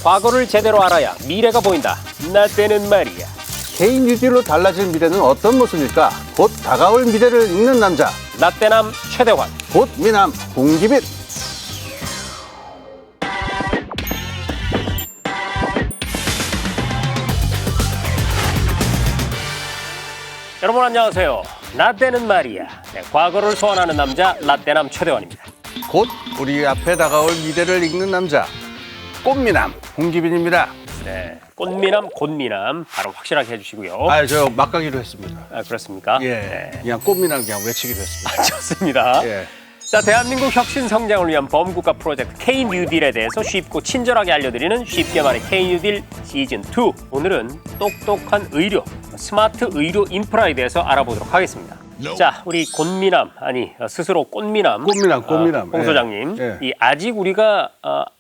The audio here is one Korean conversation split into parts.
과거를 제대로 알아야 미래가 보인다. 나 때는 말이야. 개인 뉴딜로 달라질 미래는 어떤 모습일까? 곧 다가올 미래를 읽는 남자. 라떼남 최대환. 곧 미남 홍기빈. 여러분 안녕하세요. 나 때는 말이야. 네, 과거를 소환하는 남자 라떼남 최대환입니다. 곧 우리 앞에 다가올 미래를 읽는 남자. 꽃미남 홍기빈입니다. 네, 꽃미남 곧미남 발음 확실하게 해주시고요. 저 막가기로 했습니다. 그렇습니까? 예, 네. 그냥 꽃미남 그냥 외치기로 했습니다. 좋습니다. 예. 자, 대한민국 혁신 성장을 위한 범국가 프로젝트 K-뉴딜에 대해서 쉽고 친절하게 알려드리는 쉽게 말해 K-뉴딜 시즌2. 오늘은 똑똑한 의료, 스마트 의료 인프라에 대해서 알아보도록 하겠습니다. 자, 우리 곧미남, 아니 스스로 꽃미남, 꽃미남. 홍 소장님. 예. 이 아직 우리가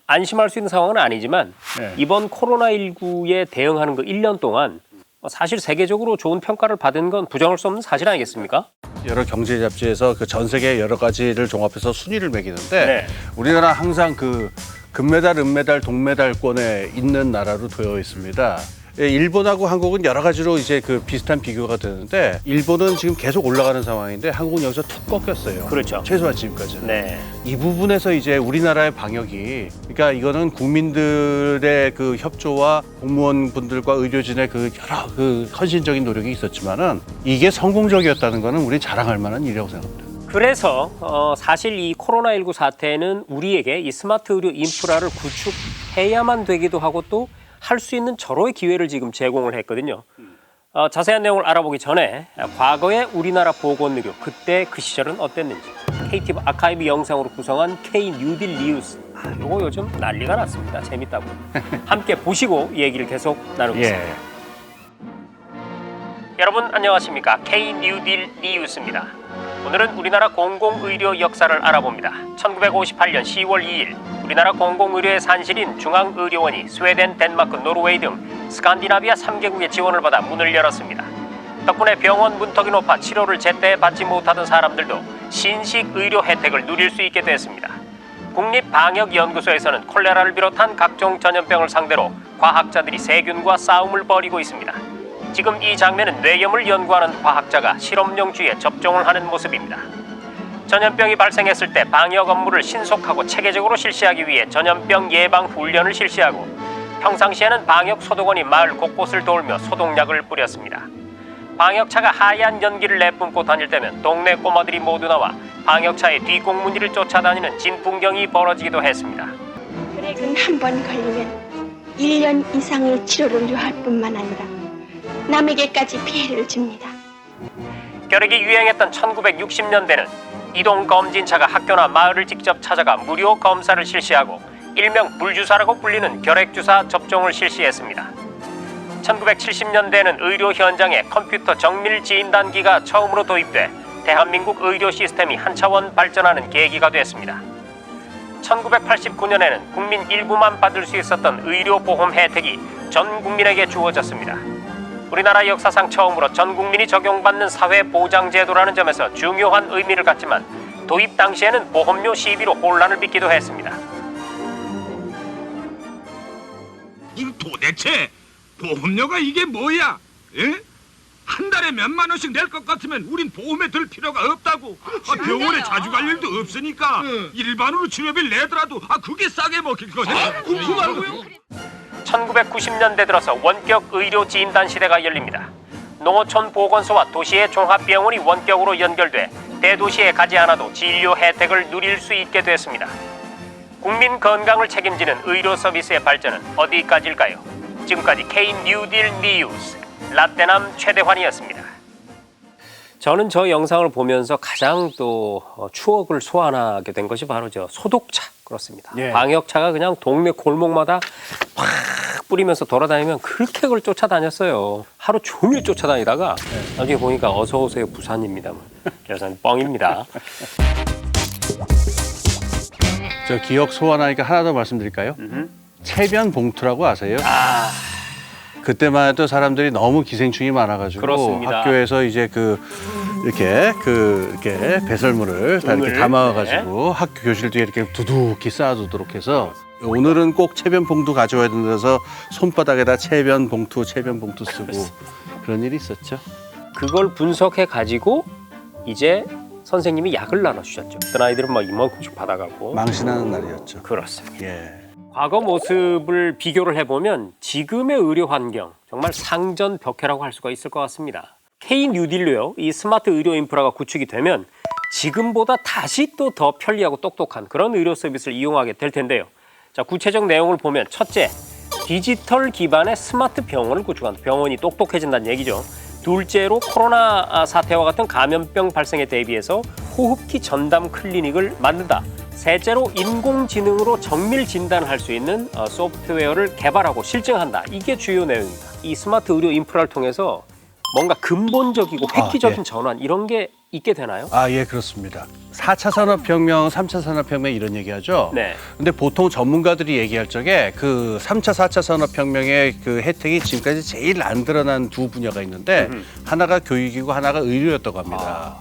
안심할 수 있는 상황은 아니지만 예. 이번 코로나19에 대응하는 거 1년 동안 사실 세계적으로 좋은 평가를 받은 건 부정할 수 없는 사실 아니겠습니까? 여러 경제 잡지에서 그 전 세계 여러 가지를 종합해서 순위를 매기는데 네. 우리나라 항상 그 금메달, 은메달, 동메달권에 있는 나라로 되어 있습니다. 예, 일본하고 한국은 여러 가지로 이제 그 비슷한 비교가 되는데 일본은 지금 계속 올라가는 상황인데 한국은 여기서 툭 꺾였어요. 그렇죠. 최소한 지금까지는. 네. 이 부분에서 이제 우리나라의 방역이 그러니까 이거는 국민들의 그 협조와 공무원분들과 의료진의 그 여러 그 헌신적인 노력이 있었지만은 이게 성공적이었다는 거는 우리 자랑할 만한 일이라고 생각합니다. 그래서 사실 이 코로나19 사태는 우리에게 이 스마트 의료 인프라를 구축해야만 되기도 하고 또 할 수 있는 절호의 기회를 지금 제공을 했거든요. 자세한 내용을 알아보기 전에 과거의 우리나라 보건의료 그때 그 시절은 어땠는지 KTV 아카이브 영상으로 구성한 K-뉴딜 뉴스 요거 요즘 난리가 났습니다. 재밌다고. 함께 보시고 얘기를 계속 나누겠습니다. 여러분 안녕하십니까. K-뉴딜 뉴스입니다. 오늘은 우리나라 공공의료 역사를 알아봅니다. 1958년 10월 2일 우리나라 공공의료의 산실인 중앙의료원이 스웨덴, 덴마크, 노르웨이 등 스칸디나비아 3개국의 지원을 받아 문을 열었습니다. 덕분에 병원 문턱이 높아 치료를 제때 받지 못하던 사람들도 신식 의료 혜택을 누릴 수 있게 됐습니다. 국립방역연구소에서는 콜레라를 비롯한 각종 전염병을 상대로 과학자들이 세균과 싸움을 벌이고 있습니다. 지금 이 장면은 뇌염을 연구하는 과학자가 실험용쥐에 접종을 하는 모습입니다. 전염병이 발생했을 때 방역 업무를 신속하고 체계적으로 실시하기 위해 전염병 예방 훈련을 실시하고 평상시에는 방역 소독원이 마을 곳곳을 돌며 소독약을 뿌렸습니다. 방역차가 하얀 연기를 내뿜고 다닐 때면 동네 꼬마들이 모두 나와 방역차의 뒷공무니를 쫓아다니는 진풍경이 벌어지기도 했습니다. 혈액은 한 번 걸리면 1년 이상의 치료를 요할 뿐만 아니라 남에게까지 피해를 줍니다. 결핵이 유행했던 1960년대는 이동검진차가 학교나 마을을 직접 찾아가 무료 검사를 실시하고 일명 불주사라고 불리는 결핵주사 접종을 실시했습니다. 1970년대에는 의료 현장에 컴퓨터 정밀 진단기가 처음으로 도입돼 대한민국 의료 시스템이 한 차원 발전하는 계기가 됐습니다. 1989년에는 국민 일부만 받을 수 있었던 의료보험 혜택이 전 국민에게 주어졌습니다. 우리나라 역사상 처음으로 전 국민이 적용받는 사회보장제도라는 점에서 중요한 의미를 갖지만 도입 당시에는 보험료 시비로 혼란을 빚기도 했습니다. 이거 도대체 보험료가 이게 뭐야? 예? 한 달에 몇만 원씩 낼 것 같으면 우린 보험에 들 필요가 없다고. 병원에 자주 갈 일도 없으니까 일반으로 치료비를 내더라도 그게 싸게 먹힐 거네. 그 말고요? 1990년대 들어서 원격 의료 진단 시대가 열립니다. 농어촌 보건소와 도시의 종합병원이 원격으로 연결돼 대도시에 가지 않아도 진료 혜택을 누릴 수 있게 됐습니다. 국민 건강을 책임지는 의료 서비스의 발전은 어디까지일까요? 지금까지 K-뉴딜 뉴스 라떼남 최대환이었습니다. 저는 저 영상을 보면서 가장 또 추억을 소환하게 된 것이 바로 저 소독차 그렇습니다. 예. 방역차가 그냥 동네 골목마다 팍 뿌리면서 돌아다니면 그렇게 그걸 쫓아다녔어요. 하루 종일 쫓아다니다가 나중에 보니까 어서 오세요 부산입니다. 그래서 뻥입니다. 저 기억 소환하니까 하나 더 말씀드릴까요? 체변 봉투라고 아세요? 그때만 해도 사람들이 너무 기생충이 많아가지고 그렇습니다. 학교에서 이제 이렇게 배설물을 다 이렇게 담아가지고 학교 교실 뒤에 이렇게 두둑히 쌓아두도록 해서 오늘은 꼭 체변 봉투 가져와야 된다서 손바닥에다 체변 봉투 쓰고 그런 일이 있었죠. 그걸 분석해 가지고 이제 선생님이 약을 나눠주셨죠. 어떤 아이들은 막 이만큼씩 받아가고. 망신하는 날이었죠. 그렇습니다. 예. 과거 모습을 비교를 해보면 지금의 의료 환경 정말 상전벽해라고 할 수가 있을 것 같습니다. K 뉴딜로요. 이 스마트 의료 인프라가 구축이 되면 지금보다 다시 또 더 편리하고 똑똑한 그런 의료 서비스를 이용하게 될 텐데요. 자, 구체적 내용을 보면 첫째, 디지털 기반의 스마트 병원을 구축한다. 병원이 똑똑해진다는 얘기죠. 둘째로 코로나 사태와 같은 감염병 발생에 대비해서 호흡기 전담 클리닉을 만든다. 셋째로 인공지능으로 정밀 진단을 할 수 있는 소프트웨어를 개발하고 실증한다. 이게 주요 내용입니다. 이 스마트 의료 인프라를 통해서 뭔가 근본적이고 획기적인 예. 전환 이런 게 있게 되나요? 예, 그렇습니다. 4차 산업혁명, 3차 산업혁명 이런 얘기하죠. 네. 근데 보통 전문가들이 얘기할 적에 그 3차, 4차 산업혁명의 그 혜택이 지금까지 제일 안 드러난 두 분야가 있는데 하나가 교육이고 하나가 의료였다고 합니다.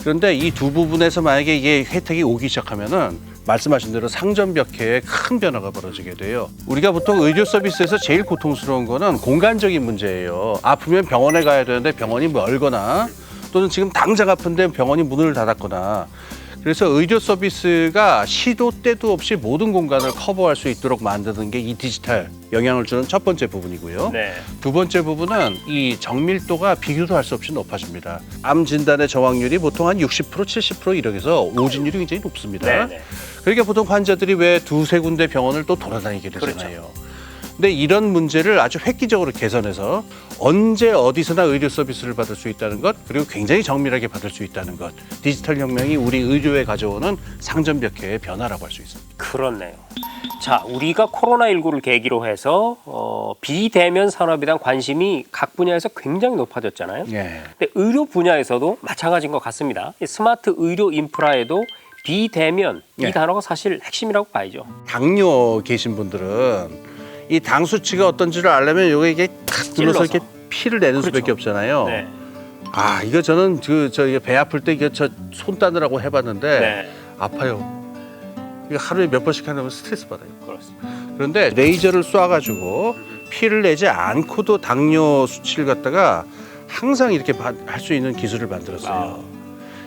그런데 이 두 부분에서 만약에 이게 혜택이 오기 시작하면은 말씀하신 대로 상전벽해에 큰 변화가 벌어지게 돼요. 우리가 보통 의료 서비스에서 제일 고통스러운 거는 공간적인 문제예요. 아프면 병원에 가야 되는데 병원이 멀거나 또는 지금 당장 아픈데 병원이 문을 닫았거나 그래서 의료 서비스가 시도 때도 없이 모든 공간을 커버할 수 있도록 만드는 게 이 디지털 영향을 주는 첫 번째 부분이고요. 네. 두 번째 부분은 이 정밀도가 비교도 할 수 없이 높아집니다. 암 진단의 정확률이 보통 한 60%, 70% 이렇게서 오진율이 굉장히 높습니다. 네. 그러니까 보통 환자들이 왜 두세 군데 병원을 또 돌아다니게 되잖아요. 그렇죠. 근데 이런 문제를 아주 획기적으로 개선해서 언제 어디서나 의료 서비스를 받을 수 있다는 것 그리고 굉장히 정밀하게 받을 수 있다는 것 디지털 혁명이 우리 의료에 가져오는 상전벽해의 변화라고 할 수 있습니다. 그렇네요. 자, 우리가 코로나19를 계기로 해서 비대면 산업에 대한 관심이 각 분야에서 굉장히 높아졌잖아요. 예. 근데 의료 분야에서도 마찬가지인 것 같습니다. 이 스마트 의료 인프라에도 비대면 이 네. 단어가 사실 핵심이라고 봐야죠. 당뇨 계신 분들은 이 당 수치가 어떤지를 알려면 이게 탁 눌러서 찔러서. 이렇게 피를 내는 그렇죠. 수밖에 없잖아요. 네. 이거 저는 배 아플 때 이게 손 따느라고 해봤는데 네. 아파요. 이거 하루에 몇 번씩 하면 스트레스 받아요. 그렇습니다. 그런데 레이저를 쏴가지고 피를 내지 않고도 당뇨 수치를 갖다가 항상 이렇게 할 수 있는 기술을 만들었어요.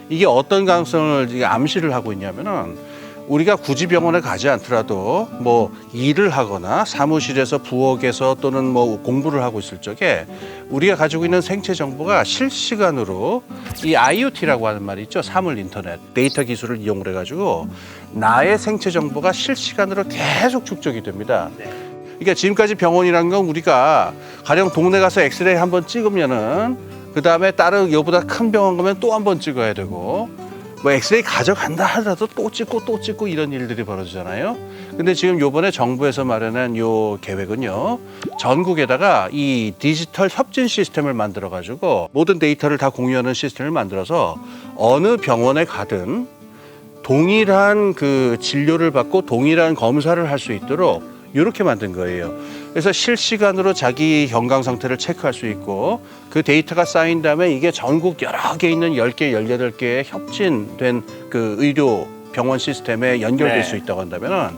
이게 어떤 가능성을 암시를 하고 있냐면은 우리가 굳이 병원에 가지 않더라도 뭐 일을 하거나 사무실에서 부엌에서 또는 뭐 공부를 하고 있을 적에 우리가 가지고 있는 생체 정보가 실시간으로 이 IoT라고 하는 말이 있죠. 사물 인터넷 데이터 기술을 이용을 해가지고 나의 생체 정보가 실시간으로 계속 축적이 됩니다. 그러니까 지금까지 병원이란 건 우리가 가령 동네 가서 엑스레이 한번 찍으면은 그 다음에 다른 이보다 큰 병원 가면 또 한 번 찍어야 되고 뭐 엑스레이 가져간다 하더라도 또 찍고 이런 일들이 벌어지잖아요. 근데 지금 요번에 정부에서 마련한 요 계획은요. 전국에다가 이 디지털 협진 시스템을 만들어 가지고 모든 데이터를 다 공유하는 시스템을 만들어서 어느 병원에 가든 동일한 그 진료를 받고 동일한 검사를 할 수 있도록 이렇게 만든 거예요. 그래서 실시간으로 자기 건강 상태를 체크할 수 있고 그 데이터가 쌓인 다음에 이게 전국 여러 개 있는 10개, 18개의 협진된 그 의료 병원 시스템에 연결될 네. 수 있다고 한다면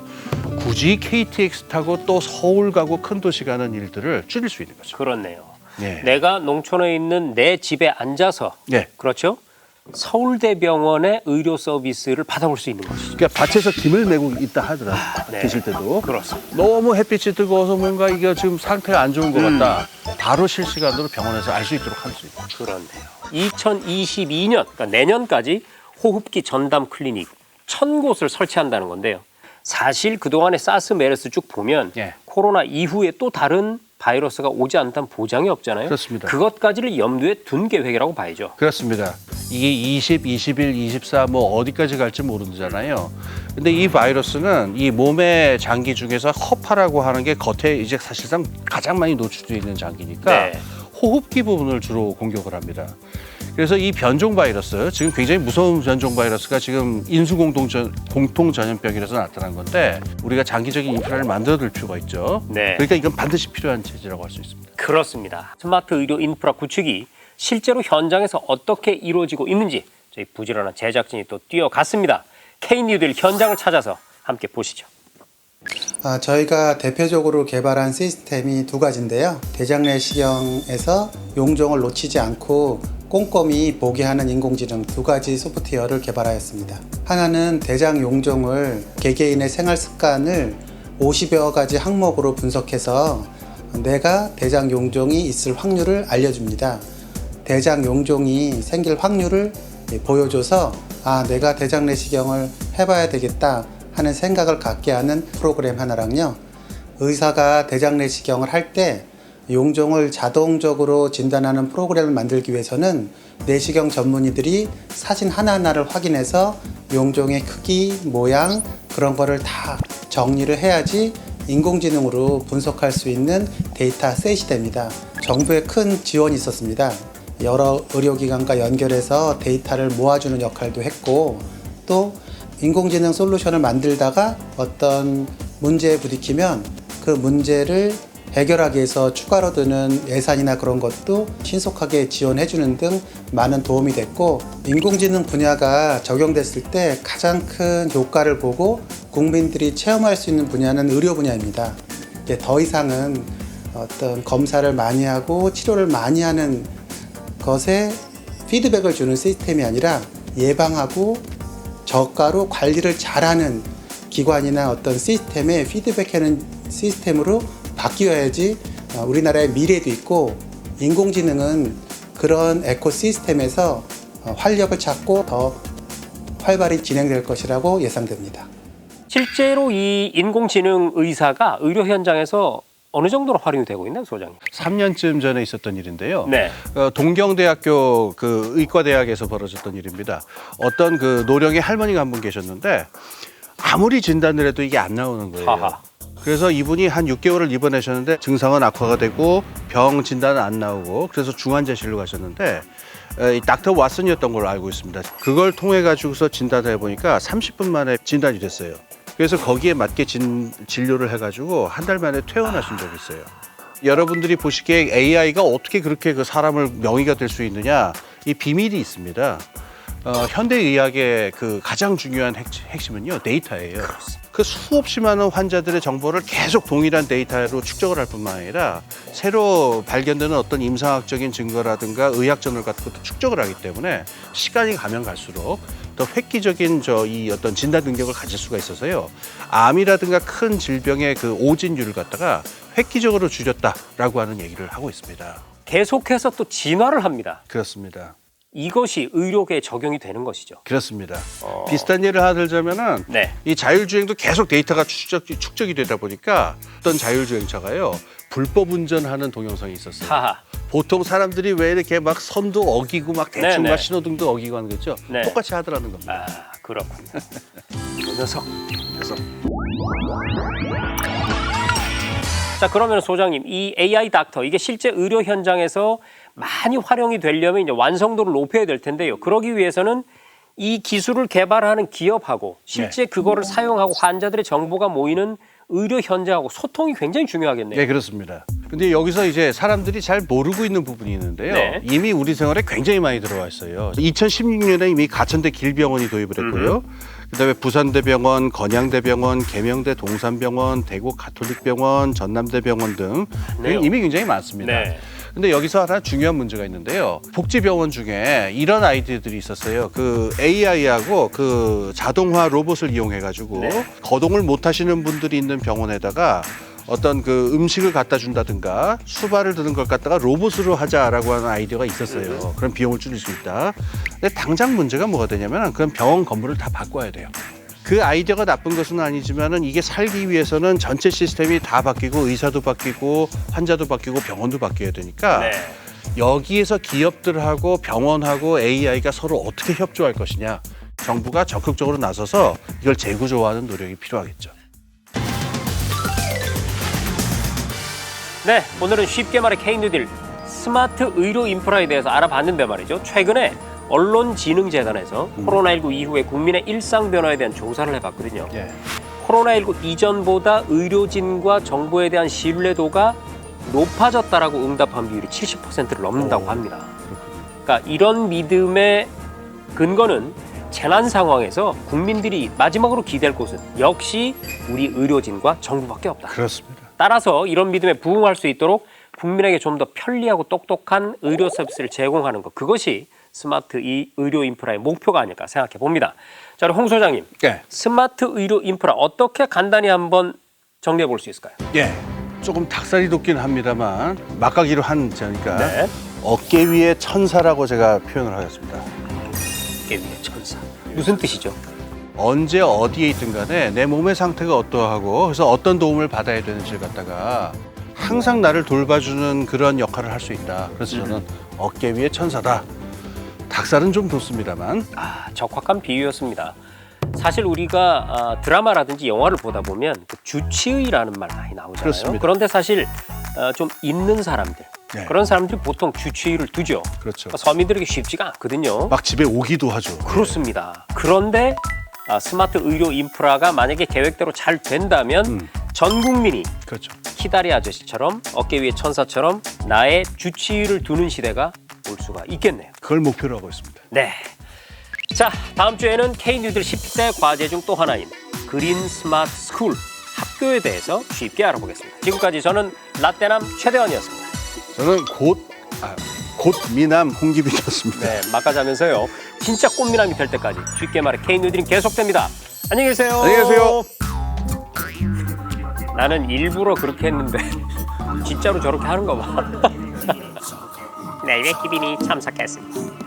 굳이 KTX 타고 또 서울 가고 큰 도시 가는 일들을 줄일 수 있는 거죠. 그렇네요. 네. 내가 농촌에 있는 내 집에 앉아서 네. 그렇죠? 서울대병원의 의료 서비스를 받아볼 수 있는 것이죠. 그러니까 밭에서 김을 메고 있다 하더라. 네. 계실 때도. 그렇습니다. 너무 햇빛이 뜨거워서 뭔가 이게 지금 상태가 안 좋은 것 같다. 바로 실시간으로 병원에서 알 수 있도록 할 수 있다. 그렇네요. 2022년, 그러니까 내년까지 호흡기 전담 클리닉 1000곳을 설치한다는 건데요. 사실 그동안의 사스, 메르스 쭉 보면 예. 코로나 이후에 또 다른 바이러스가 오지 않다는 보장이 없잖아요. 그렇습니다. 그것까지를 염두에 둔 계획이라고 봐야죠. 그렇습니다. 이게 20, 21, 24 뭐 어디까지 갈지 모르잖아요. 근데 이 바이러스는 이 몸의 장기 중에서 허파라고 하는 게 겉에 이제 사실상 가장 많이 노출되어 있는 장기니까 네. 호흡기 부분을 주로 공격을 합니다. 그래서 이 변종 바이러스, 지금 굉장히 무서운 변종 바이러스가 지금 공통 전염병이라서 나타난 건데 우리가 장기적인 인프라를 만들어둘 필요가 있죠. 네. 그러니까 이건 반드시 필요한 체제라고 할 수 있습니다. 그렇습니다. 스마트 의료 인프라 구축이 실제로 현장에서 어떻게 이루어지고 있는지 저희 부지런한 제작진이 또 뛰어갔습니다. K뉴딜 현장을 찾아서 함께 보시죠. 저희가 대표적으로 개발한 시스템이 두 가지인데요. 대장내시경에서 용종을 놓치지 않고 꼼꼼히 보게 하는 인공지능 두 가지 소프트웨어를 개발하였습니다. 하나는 대장 용종을 개개인의 생활 습관을 50여 가지 항목으로 분석해서 내가 대장 용종이 있을 확률을 알려줍니다. 대장 용종이 생길 확률을 보여줘서 내가 대장 내시경을 해봐야 되겠다 하는 생각을 갖게 하는 프로그램 하나랑요. 의사가 대장 내시경을 할 때 용종을 자동적으로 진단하는 프로그램을 만들기 위해서는 내시경 전문의들이 사진 하나하나를 확인해서 용종의 크기, 모양 그런 거를 다 정리를 해야지 인공지능으로 분석할 수 있는 데이터셋이 됩니다. 정부의 큰 지원이 있었습니다. 여러 의료기관과 연결해서 데이터를 모아주는 역할도 했고 또 인공지능 솔루션을 만들다가 어떤 문제에 부딪히면 그 문제를 해결하기 위해서 추가로 드는 예산이나 그런 것도 신속하게 지원해주는 등 많은 도움이 됐고 인공지능 분야가 적용됐을 때 가장 큰 효과를 보고 국민들이 체험할 수 있는 분야는 의료 분야입니다. 이제 더 이상은 어떤 검사를 많이 하고 치료를 많이 하는 것에 피드백을 주는 시스템이 아니라 예방하고 저가로 관리를 잘하는 기관이나 어떤 시스템에 피드백하는 시스템으로 바뀌어야지 우리나라의 미래도 있고 인공지능은 그런 에코시스템에서 활력을 찾고 더 활발히 진행될 것이라고 예상됩니다. 실제로 이 인공지능 의사가 의료 현장에서 어느 정도로 활용이 되고 있나요, 소장님? 3년쯤 전에 있었던 일인데요. 네. 동경대학교 그 의과대학에서 벌어졌던 일입니다. 어떤 그 노령의 할머니가 한 분 계셨는데 아무리 진단을 해도 이게 안 나오는 거예요. 하하. 그래서 이분이 한 6개월을 입원하셨는데 증상은 악화가 되고 병 진단은 안 나오고 그래서 중환자실로 가셨는데 이 닥터 왓슨이었던 걸로 알고 있습니다. 그걸 통해 가지고서 진단을 해보니까 30분 만에 진단이 됐어요. 그래서 거기에 맞게 진료를 해가지고 한 달 만에 퇴원하신 적이 있어요. 여러분들이 보시기에 AI가 어떻게 그렇게 그 사람을 명의가 될 수 있느냐 이 비밀이 있습니다. 현대의학의 그 가장 중요한 핵심은요 데이터예요. 그 수없이 많은 환자들의 정보를 계속 동일한 데이터로 축적을 할 뿐만 아니라 새로 발견되는 어떤 임상학적인 증거라든가 의학 저널 같은 것도 축적을 하기 때문에 시간이 가면 갈수록 더 획기적인 이 어떤 진단 능력을 가질 수가 있어서요. 암이라든가 큰 질병의 그 오진율을 갖다가 획기적으로 줄였다라고 하는 얘기를 하고 있습니다. 계속해서 또 진화를 합니다. 그렇습니다. 이것이 의료계에 적용이 되는 것이죠. 그렇습니다. 비슷한 예를 하나 들자면은 네. 이 자율주행도 계속 데이터가 축적이 되다 보니까 어떤 자율주행차가요 불법 운전하는 동영상이 있었어요. 하하. 보통 사람들이 왜 이렇게 막 선도 어기고 막 대충 네네. 막 신호등도 어기고 하는 거죠? 네. 똑같이 하더라는 겁니다. 그렇군요. 그 녀석. 그래서 자, 그러면 소장님, 이 AI 닥터 이게 실제 의료 현장에서 많이 활용이 되려면 이제 완성도를 높여야 될 텐데요. 그러기 위해서는 이 기술을 개발하는 기업하고 실제 그거를 사용하고 환자들의 정보가 모이는 의료 현장하고 소통이 굉장히 중요하겠네요. 네, 그렇습니다. 근데 여기서 이제 사람들이 잘 모르고 있는 부분이 있는데요. 네. 이미 우리 생활에 굉장히 많이 들어와 있어요. 2016년에 이미 가천대 길병원이 도입을 했고요. 그다음에 부산대병원, 건양대병원, 계명대 동산병원, 대구 가톨릭병원, 전남대병원 등 네요. 이미 굉장히 많습니다. 네. 근데 여기서 하나 중요한 문제가 있는데요. 복지병원 중에 이런 아이디어들이 있었어요. 그 AI하고 그 자동화 로봇을 이용해가지고 네. 거동을 못 하시는 분들이 있는 병원에다가 어떤 그 음식을 갖다 준다든가 수발을 드는 걸 갖다가 로봇으로 하자라고 하는 아이디어가 있었어요. 그럼 비용을 줄일 수 있다. 근데 당장 문제가 뭐가 되냐면 그럼 병원 건물을 다 바꿔야 돼요. 그 아이디어가 나쁜 것은 아니지만은 이게 살기 위해서는 전체 시스템이 다 바뀌고 의사도 바뀌고 환자도 바뀌고 병원도 바뀌어야 되니까 네. 여기에서 기업들하고 병원하고 AI가 서로 어떻게 협조할 것이냐 정부가 적극적으로 나서서 이걸 재구조화하는 노력이 필요하겠죠. 네, 오늘은 쉽게 말해 K뉴딜 스마트 의료 인프라에 대해서 알아봤는데 말이죠. 최근에 언론진흥재단에서 코로나19 이후에 국민의 일상 변화에 대한 조사를 해봤거든요. 예. 코로나19 이전보다 의료진과 정부에 대한 신뢰도가 높아졌다라고 응답한 비율이 70%를 넘는다고 합니다. 그러니까 이런 믿음의 근거는 재난 상황에서 국민들이 마지막으로 기댈 곳은 역시 우리 의료진과 정부밖에 없다. 그렇습니다. 따라서 이런 믿음에 부응할 수 있도록 국민에게 좀 더 편리하고 똑똑한 의료 서비스를 제공하는 것, 그것이 스마트 의료 인프라의 목표가 아닐까 생각해 봅니다. 자, 그럼 홍 소장님, 네. 스마트 의료 인프라 어떻게 간단히 한번 정리해 볼 수 있을까요? 예. 조금 닭살이 돋긴 합니다만 막가기로 한 자니까 네. 어깨 위에 천사라고 제가 표현을 하겠습니다. 어깨 위의 천사. 무슨 뜻이죠? 언제 어디에 있든 간에 내 몸의 상태가 어떠하고 그래서 어떤 도움을 받아야 되는지를 갖다가 항상 나를 돌봐주는 그런 역할을 할 수 있다. 그래서 저는 어깨 위에 천사다. 닭살은 좀 돋습니다만. 적확한 비유였습니다. 사실 우리가 드라마라든지 영화를 보다 보면 그 주치의라는 말 많이 나오잖아요. 그렇습니다. 그런데 사실 좀 있는 사람들, 네. 그런 사람들이 보통 주치의를 두죠. 그렇죠. 서민들에게 쉽지가 않거든요. 막 집에 오기도 하죠. 그렇습니다. 그런데 스마트 의료 인프라가 만약에 계획대로 잘 된다면 전 국민이 그렇죠. 키다리 아저씨처럼 어깨 위에 천사처럼 나의 주치의를 두는 시대가 올 수가 있겠네요. 그걸 목표로 하고 있습니다. 네. 자, 다음 주에는 K뉴들 10대 과제 중 또 하나인 그린 스마트 스쿨 학교에 대해서 쉽게 알아보겠습니다. 지금까지 저는 라떼남 최대원이었습니다. 저는 곧 미남 홍기빈이었습니다. 네, 막가자면서요. 진짜 꽃미남이 될 때까지 쉽게 말해 K뉴들은 계속됩니다. 안녕히 계세요. 안녕히 계세요. 나는 일부러 그렇게 했는데 진짜로 저렇게 하는 거 봐. 네, 왜 기빈이 참석했습니다.